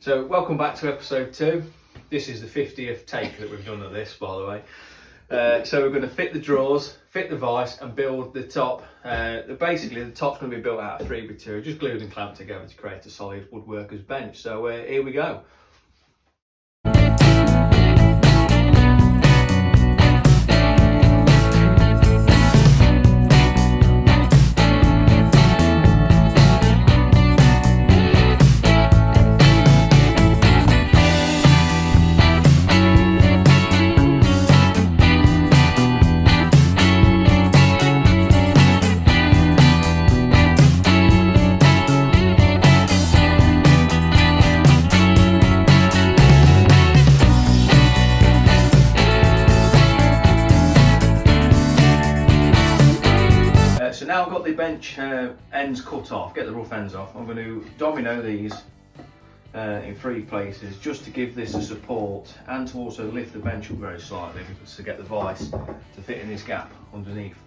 So welcome back to episode 2. This is the 50th take that we've done of this, by the way. So we're going to fit the drawers, fit the vise and build the top. Basically the top's going to be built out of 3x2, just glued and clamped together to create a solid woodworker's bench. So here we go. So now I've got the bench ends cut off, get the rough ends off. I'm going to domino these in 3 places just to give this a support and to also lift the bench up very slightly to get the vise to fit in this gap underneath.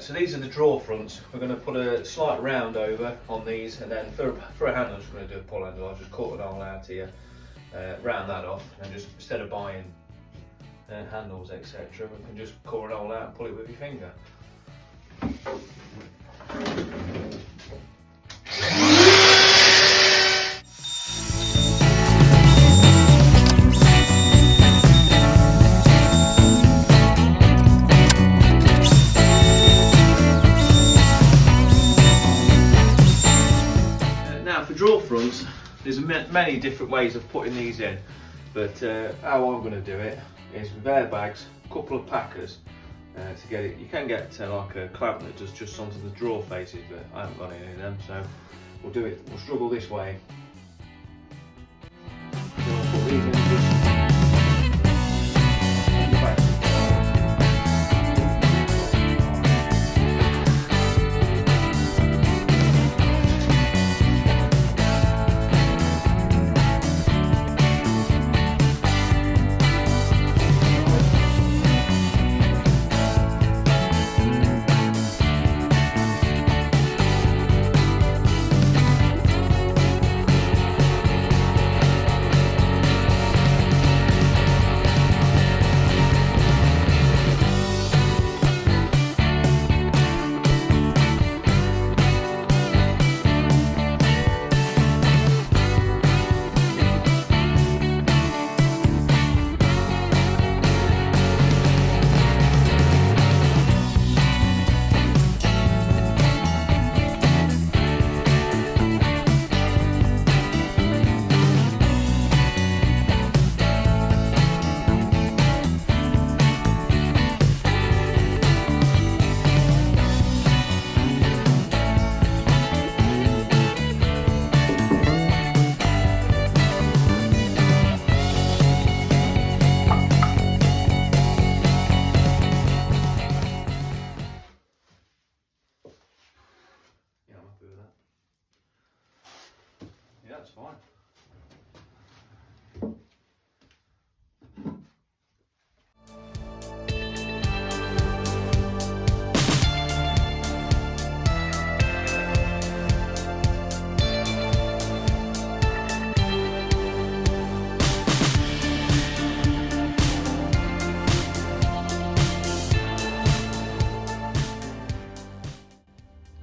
So these are the drawer fronts. We're going to put a slight round over on these, and then for a handle I'm just going to do a pull handle. I'll just cut it all out here, round that off, and just instead of buying handles etc, we can just cut it all out and pull it with your finger. Drawer fronts, there's many different ways of putting these in, but how I'm going to do it is with airbags, a couple of packers to get it. You can get like a clamp that does just onto the drawer faces, but I haven't got any of them, so we'll struggle this way. So we'll put these in just fine.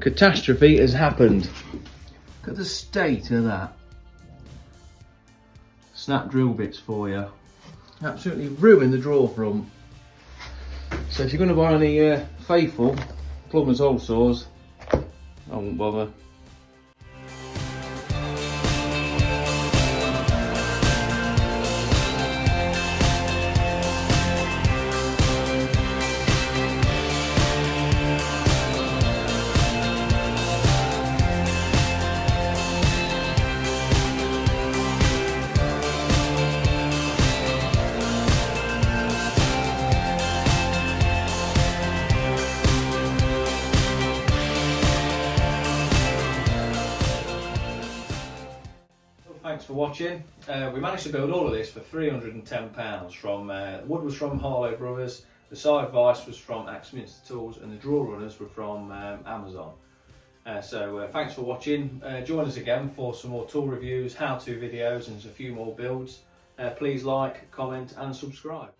Catastrophe has happened. Look at the state of that. Snap drill bits for you. Absolutely ruined the drawer front. So if you're going to buy any faithful plumber's hole saws, I won't bother. Thanks for watching. We managed to build all of this for £310. From the wood was from Harlow Brothers, the side vise was from Axminster Tools, and the drawer runners were from Amazon. So thanks for watching. Join us again for some more tool reviews, how-to videos, and a few more builds. Please like, comment, and subscribe.